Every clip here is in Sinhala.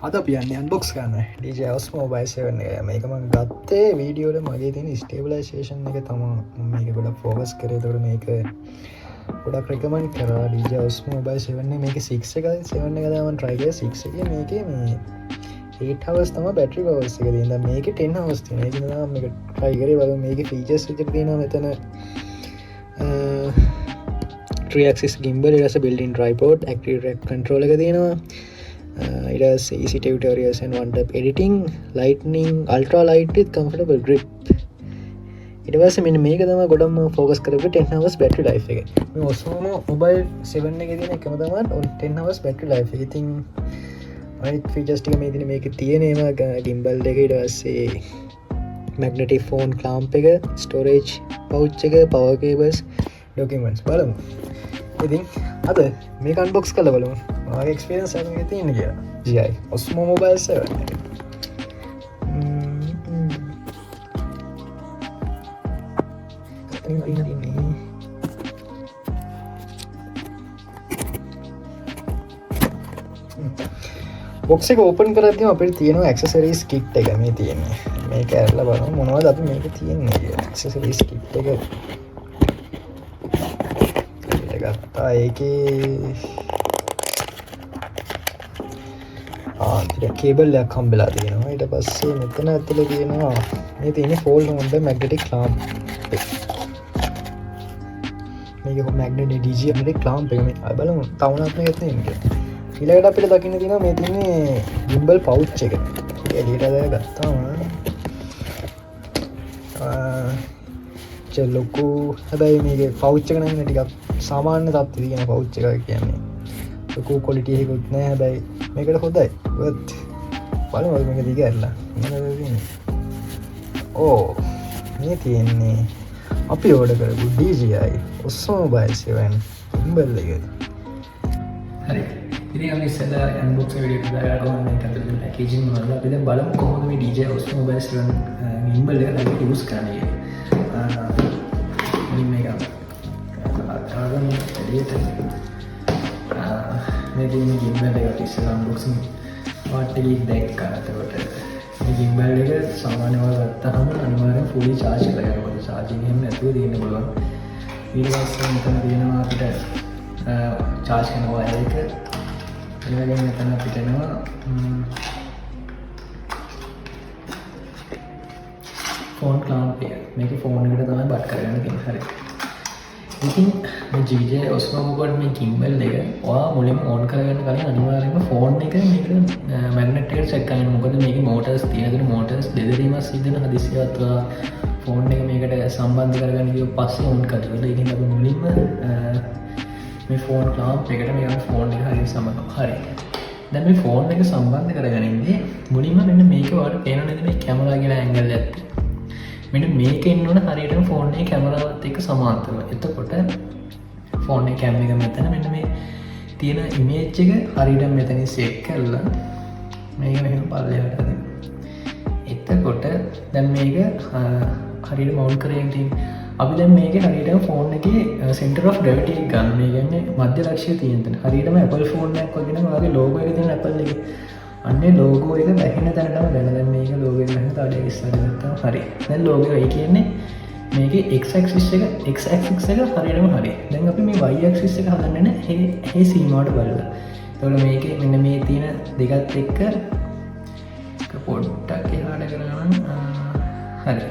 අද පියන්නේ අන්බොක්ස් කරන්න DJ Osmo Mobile 7 එක. මේක මම ගත්තේ වීඩියෝ වල මගේ තියෙන ස්ටේබිලයිසේෂන් එක තමයි මේක ගොඩක් ෆෝකස් කරේ. ඒතකොට මේක ගොඩක් රෙකමන්ඩ් කරා DJ Osmo Mobile 7 එක. මේක 6 එකයි 7 එක තමයි මම try කරේ. 6 එකේ මේකේ මේ 8 hours තමයි battery power එක තියෙන්නේ. දැන් මේකේ 10 hours තියෙනවා. ඒක නිසා මම මේක try කරේ. බලමු මේකේ features විදිහට තියෙනවා මෙතන 3-axis gimbal, ඊට පස්සේ built-in tripod, active track control එක තියෙනවා. It has easy tutorials and one-tap editing, lightning, ultra light with comfortable grip. ඊට පස්සේ මෙන්න මේක තමයි ගොඩක්ම focus කරපු 10 hours battery life එක. මේ Osmo Mobile 7 එකේ තියෙන එකම තමයි 10 hours battery life එක. ඉතින් අනිත් features ටික මේ තියෙන මේකේ තියෙන ඒවා gimbal එක, ඊට පස්සේ magnetic phone clamp එක, storage pouch එක, power cables, documents බලමු. ඉතින් අද මේක unbox කරලා බලමු. මගේ experience එක මේකේ තියෙන කියලා. GI Osmo Mobile 7 එක. බොක්ස් එක ඕපන් කරද්දිම අපිට තියෙනවා accessories kit එක මේ තියෙන්නේ. මේක ඇරලා බලමු මොනවද අපි මේකේ තියෙන්නේ කියලා. accessories kit එක ගත්තා. ඒකේ කේබල් එකක් හම්බෙලා තියෙනවා. ඊට පස්සේ මෙතන ඇතුලේ තියෙනවා මේ තියෙන්නේ fold on the magnetic clamp එක. මේක magnetic DG magnetic clamp එක. මේ බලමු තවුණක් මේක තියෙන්නේ. ඊළඟට අපිට දකින්න තියෙනවා මේ තියෙන්නේ gimbal pouch එක. එළියට දාගත්තාම ලොකු හැබැයි මේක pouch එක නම් ටිකක් සාමාන්‍ය තත්ත්වයේ තියෙන pouch එකක් කියන්නේ. ලොකු quality එකකුත් නෑ. හැබැයි මේකට හොඳයි. බලමු මේක දිග ඇරලා මොනවද තියෙන්නේ. ඕ මේ තියෙන්නේ අපි ඕඩර් කරපු DJI Osmo Mobile 7 gimbal එක. හරි. ඉතින් අපි ඉස්සෙල්ලා unbox වීඩියෝ එක දාලා ගමන් මේක ඇතුළේ පැකේජින් වල අපි දැන් බලමු කොහොමද මේ DJI Osmo Mobile 7 gimbal එක අපි යූස් කරන්නේ. මේක ආගම එළියට මේ දින gimbal එක ඉස්සෙල්ලා unboxing part එකේ දැක්කා. එතකොට මේ gimbal එක සාමාන්‍යව ගත්තාම අනිවාර්යෙන් fully charge කරගන්න ඕනේ. charging එහෙම නැතුව දෙන්න පුළුවන්. ඊට පස්සේ මෙතන තියෙනවා අපිට charge කරන wire එක. ඊළඟට මෙතන අපිට එනවා phone clamp එක. මේක phone එකට තමයි බට් කරගන්න තියෙන්නේ. හරි. ඉතින් මේ DJI Osmo Mobile මේ gimbal එක ඔයා මුලින්ම on කරගන්න කලින් අනිවාර්යයෙන්ම phone එක මේක magnet එකට check කරන්න. මොකද මේකේ motors තියෙන motors දෙදරීමක් සිද්ධ වෙන හදිසියවත් ඔයා phone එක මේකට සම්බන්ධ කරගන්න ගියොත් පස්සේ on කරලා. ඒකෙන් අපි මුලින්ම මේ phone clamp එකට මේ phone එක හරියට සම්බන්ධ. හරි. දැන් මේ phone එක සම්බන්ධ කරගනින්නේ මුලින්ම මෙන්න මේක ඔයාලට පේනව නේද මේ camera කියලා angle එකක්. මෙන්න මේක ඉන්න ඕන හරියටම ෆෝන් එකේ කැමරාවත් එක්ක සමාන්තරව. එතකොට ෆෝන් එකේ කැම් එක මෙතන මෙන්න මේ තියෙන ඉමේජ් එක හරියටම මෙතනින් සෙට් කරලා මේක මෙහෙම පල්ලෙහාට දාන්න. එතකොට දැන් මේක හරියට මවුන්ට් කරගෙන තියෙන අපි දැන් මේකේ හරියටම ෆෝන් එකේ center of gravity එක ගන්න. මේ කියන්නේ මධ්‍ය ලක්ෂ්‍ය තියෙන තැන. හරියටම Apple ෆෝන් එකක් වගේ නම් ඔයාගේ logo එක තියෙන Apple එකේ අන්නේ ලෝගෝ එක වැහෙන තැනටම දැන් මේක ලෝගෝ එක වැහෙන තාඩේ ඉස්සරහ ගත්තා. හරි. දැන් ලෝගෝ එක කියන්නේ මේකේ x axis එක හරියටම හරි. දැන් අපි මේ y axis එක හදන්නේ මේ සීමාවට බලලා. එතකොට මේකේ මෙන්න මේ තියෙන දෙකත් එක්ක පොඩ්ඩක් එහාට කරගන්න. හරි.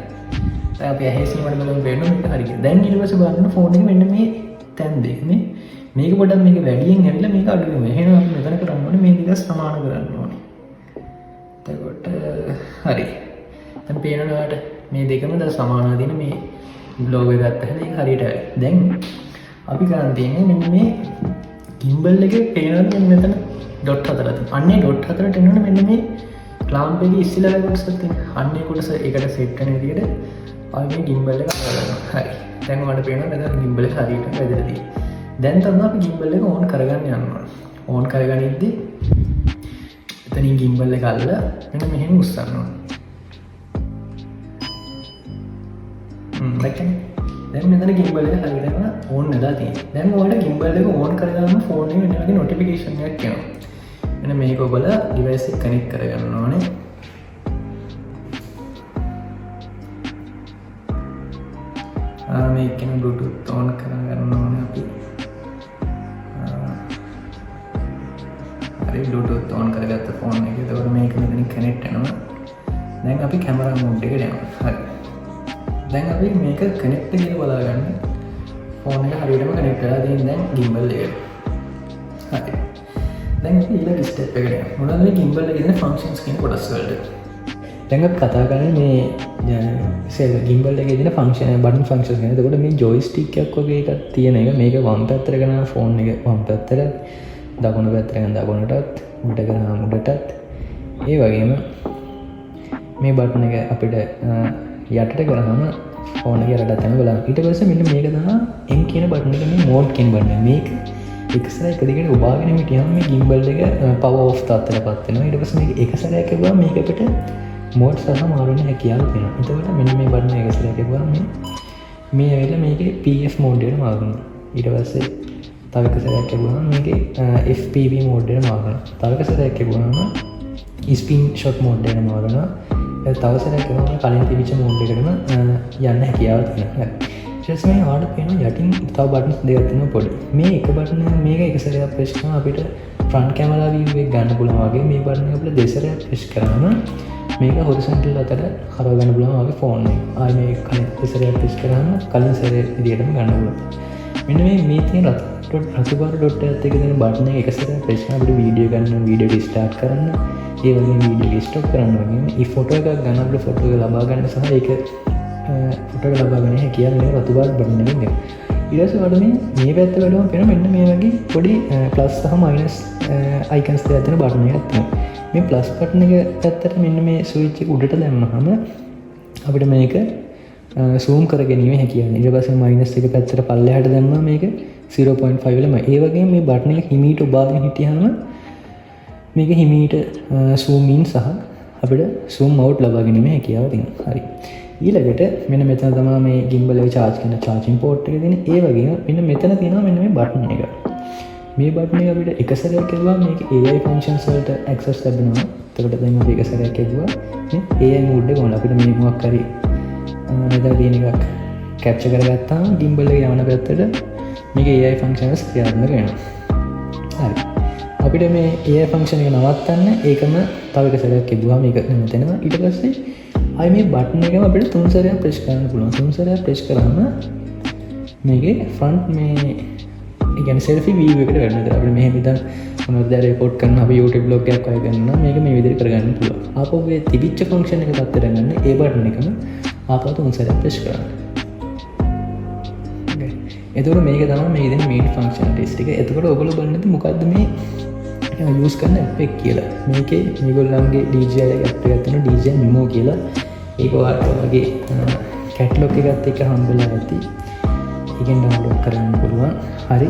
දැන් අපි ඇහි සීමාවට බලමු වෙන්න මේක හරි. දැන් ඊට පස්සේ බලන්න ෆෝන් එක මෙන්න මේ තැන් දෙක මේක පොඩ්ඩක් මේක වැඩියෙන් ඇවිල්ලා මේක අඩු වෙනවා. එහෙනම් අපි මෙතන කරන්න ඕනේ මේ දෙක සමාන කරන්න ඕනේ. එතකොට හරි. දැන් පේනවාට මේ දෙකම දැන් සමානව තියෙන මේ ලෝගෝ එක ගත්තා. ඒක හරියට හරි. දැන් අපි කරන් තියෙන්නේ මෙන්න මේ gimbal එකේ පේනවාද මෙතන ඩොට් හතරක් තියෙනවා. අන්නේ ඩොට් හතරට එනවනේ මෙන්න මේ ක්ලාම්ප් එකේ ඉස්සෙල්ලා කොටසක් තියෙනවා. අන්නේ කොටස ඒකට සෙට් කරන විදිහට අපි මේ gimbal එක කරගන්නවා. හරි. දැන් ඔයාලට පේනවා මෙතන gimbal එක හරියට වැදලා තියෙනවා. දැන් තමයි අපි gimbal එක on කරගන්න යනවා. on කරගනිද්දි එතනින් gimbal එක අල්ලලා මෙන්න මෙහෙම උස්සන්න ඕනේ. දැන් මෙතන gimbal එක හරියටම on වෙලා තියෙනවා. දැන් ඔයාලට gimbal එක on කරගන්න ෆෝන් එකේ මෙන්න වගේ notification එකක් එනවා. මෙන්න මේක ඔබලා ඩිවයිස් එක කනෙක්ට් කරගන්න ඕනේ. මේකෙන් Bluetooth on කරගන්න ඕනේ අපි. හරි Bluetooth on කරගත්ත ෆෝන් එක. ඒකෝර මේක මෙතනින් කනෙක්ට් වෙනවා. දැන් අපි කැමරා මෝඩ් එකට යනවා. හරි. දැන් අපි මේක කනෙක්ට් කියලා බලාගන්න. ෆෝන් එක හරියටම කනෙක්ට් වෙලා තියෙන දැන් gimbal එකට. හරි. දැන් අපි ඊළඟ ස්ටෙප් එකට යමු. මොනවද මේ gimbal එකේ තියෙන ෆන්ක්ෂන්ස් කියන කොටස් වලට? දැන් අපි කතා කරන්නේ මේ gimbal එකේ තියෙන ෆන්ක්ෂන් බටන් ෆන්ක්ෂන්ස් ගැන. එතකොට මේ ජොයිස්ටික් එකක් වගේ එකක් තියෙන එක මේක වම් පැත්තට කරන ෆෝන් එක වම් පැත්තට දකුණු පැත්තට කරන දකුණටත් උඩට කරන උඩටත් ඒ වගේම මේ බටන් එක අපිට යටට කරාම ෆෝන් එක යටට යන බලන්න. ඊට පස්සේ මෙන්න මේක තමයි M කියන බටන් එක මේ මෝඩ් කියන බටන් එක. මේක එක සැරයක් එක දිගට ඔබාගෙන හිටියම මේ gimbal එක power off තත්ත්වයටපත් වෙනවා. ඊට පස්සේ මේක එක සැරයක් එවුවම මේක අපිට මෝඩ් සහ මාරු වෙන හැකියාව තියෙනවා. එතකොට මෙන්න මේ බටන් එක සැරයක් එවුවම මේ ඇවිල්ලා මේකේ PF මෝඩ් එකට මාරු වෙනවා. ඊට පස්සේ තව එක සැරයක් එවුවම මේකේ FPV මෝඩ් එකට මාරු වෙනවා. තව එක සැරයක් එවුවම ස්පින් ෂොට් මෝඩ් එකට මාරු වෙනවා. තව සැරයක් එවුවම කලින් තිබිච්ච මෝඩ් එකටම යන්න හැකියාව තියෙනවා. ඊට පස්සේ මේ ආඩ පේනවා යටින් තව බටන්ස් දෙකක් තියෙනවා පොඩි. මේ එක බටන් මේක එක සැරයක් ප්‍රෙස් කරාම අපිට ෆ්‍රන්ට් කැමරා view එක ගන්න පුළුවන් වගේ මේ බටන් එක අපිට දෙසරයක් ප්‍රෙස් කරාම මේක හොරිසොන්ටල් අතට හරව ගන්න පුළුවන් වගේ ෆෝන් එක. ආයි මේ කලින් දෙසරයක් ප්‍රෙස් කරාම කලින් සැරේ විදියටම ගන්න පුළුවන්. මෙන්න මේ තියෙන රතු පාට ඩොට් එකත් එක්ක තියෙන බටන් එක එක සැරයක් ප්‍රෙස් කරාම අපිට වීඩියෝ ගන්න වීඩියෝ රිස්ටාර්ට් කරන්න ඒ වගේම වීඩියෝ ස්ටොප් කරන්න වගේම මේ ෆොටෝ එකක් ගන්න අපිට ෆොටෝ එක ලබා ගන්න සහ ඒක ෆොටෝ එක ලබා ගන්න හැකියාව මේ රතු පාට බටන් එකෙන් දෙනවා. ඊට පස්සේ වල මේ පැත්ත බලුවම පේනවා මෙන්න මේ වගේ පොඩි ප්ලස් සහ මයිනස් අයිකන්ස් දෙකක් තියෙන බටන් එකක් තියෙනවා. මේ ප්ලස් බටන් එක පැත්තට මෙන්න මේ ස්විච් එක උඩට දැම්මහම අපිට මේක zoom කර ගැනීම හැකියාව. ඊට පස්සේ මයිනස් එක පැත්තට පල්ලෙහාට දැම්මම මේක 0.5 වෙලම. ඒ වගේම මේ බටන් එක හිමීට ඔබාගෙන හිටියාම මේක හිමීට zoom in සහ අපිට zoom out ලබා ගැනීම හැකියාව තියෙනවා. හරි. ඊළඟට මෙන්න මෙතන තමයි මේ gimbal එක charge කරන charging port එක තියෙන්නේ. ඒ වගේම මෙන්න මෙතන තියෙනවා මෙන්න මේ බටන් එක. මේ බටන් එක අපිට එක සැරයක් කරගුවාම මේක AI functions වලට access ලැබෙනවා. එතකොට දැන් අපි එක සැරයක් කරගුවා මේ AI mode එක on අපිට මේ මොකක් හරි මෙතන තියෙන එකක් capture කරගත්තාම gimbal එක යවන පැත්තට මේක AI functions ක්‍රියාත්මක වෙනවා. හරි. අපිට මේ AI function එක නවත්තන්න ඒකම තව එක සැරයක් කරගුවාම මේක නැවතෙනවා. ඊට පස්සේ ආයි මේ බටන් එකම අපිට 3 සැරයක් ප්‍රෙස් කරන්න පුළුවන්. 3 සැරයක් ප්‍රෙස් කරාම මේකේ ෆ්‍රන්ට් මේ ඒ කියන්නේ selfie view එකට වෙනවා. අපිට මෙහෙම ඉතින් මොනවද දැන් report කරන අපි YouTube vlog එකක් වගේ කරනවා. මේක මේ විදිහට කරගන්න පුළුවන්. ආපහු මේ තිබිච්ච function එක තත්ත්වයට ගන්න ඒ බටන් එකම ආපහු 3 සැරයක් ප්‍රෙස් කරන්න. okay. එතකොට මේක තමයි මේ ඉතින් main functionalities ටික. එතකොට ඔයගොල්ලෝ බලන්නේ මොකද්ද මේ යස් කරන එපෙක් කියලා. මේකේ මේගොල්ලන්ගේ DJI එකක් තියෙනවා DJI Mimo කියලා. ඒක වගේ කැටලොග් එකත් එක්ක හම්බෙලා ඇති. ඒකෙන් ඩවුන්ලෝඩ් කරන්න පුළුවන්. හරි.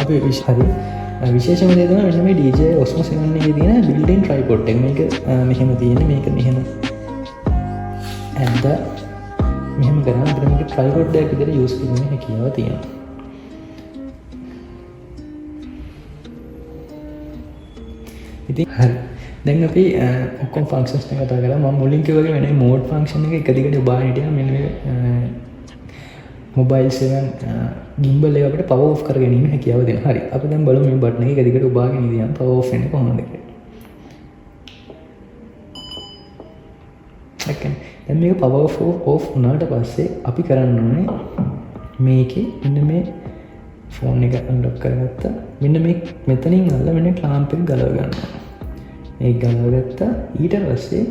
අපි හරි. විශේෂම දේ තමයි මෙන්න මේ DJI Osmo 7 එකේ තියෙන built-in tripod එක. මේක මෙහෙම තියෙන්නේ. මේක මෙහෙම ඇද්ද මෙහෙම කරාම අපිට මේක tripod එකක් විදිහට යූස් කිරීමේ හැකියාව තියෙනවා. ඉතින් හරි. දැන් අපි ඔක්කොම ෆන්ක්ෂන්ස් ගැන කතා කරා. මම මුලින් කිව්වා වගේ වෙන මෝඩ් ෆන්ක්ෂන් එක එක දිගට ඔබාගෙන හිටියා. මෙන්න මේ මොබයිල් 7 gimbal එක අපිට power off කර ගැනීම හැකියාව දෙනවා. හරි. අපි දැන් බලමු මේ බටන් එක එක දිගට ඔබාගෙන ඉඳියම් power off වෙන්නේ කොහොමද කියලා. දැන් මේක power off වුණාට පස්සේ අපි කරන්න ඕනේ මේකේ මෙන්න මේ ෆෝන් එක අන්ලොක් කරගත්තා. මෙන්න මේ මෙතනින් අල්ල මෙන්න ක්ලාම්ප් එක ගලව ගන්නවා. ඒක ගලවගත්තා. ඊට පස්සේ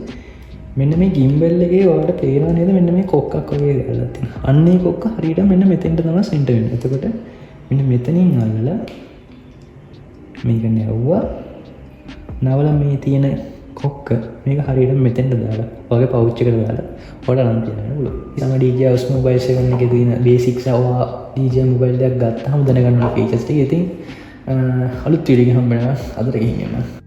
මෙන්න මේ gimbal එකේ ඔයාලට පේනවා නේද මෙන්න මේ කොක්කක් වගේ ගලලා තියෙනවා. අන්න ඒ කොක්ක හරියට මෙන්න මෙතෙන්ට තමයි සෙන්ටර් වෙන්නේ. එතකොට මෙන්න මෙතනින් අල්ලලා මේක නැවුවා. නවලා මේ තියෙන කොක්ක මේක හරියට මෙතෙන්ට දාලා වගේ පවුච් එකට දාලා ඔයාලට නම් තියන්න පුළුවන්. ඊළඟ DJI Osmo Mobile 7 එකේ තියෙන බේසික්ස් ඔයා DJI mobile එකක් ගත්තාම දැනගන්න ඕන ෆීචර්ස් ටික. ඉතින් අලුත් වීඩියෝ එකක් හම්බ වෙනවා අදට ගිහින් එන්න.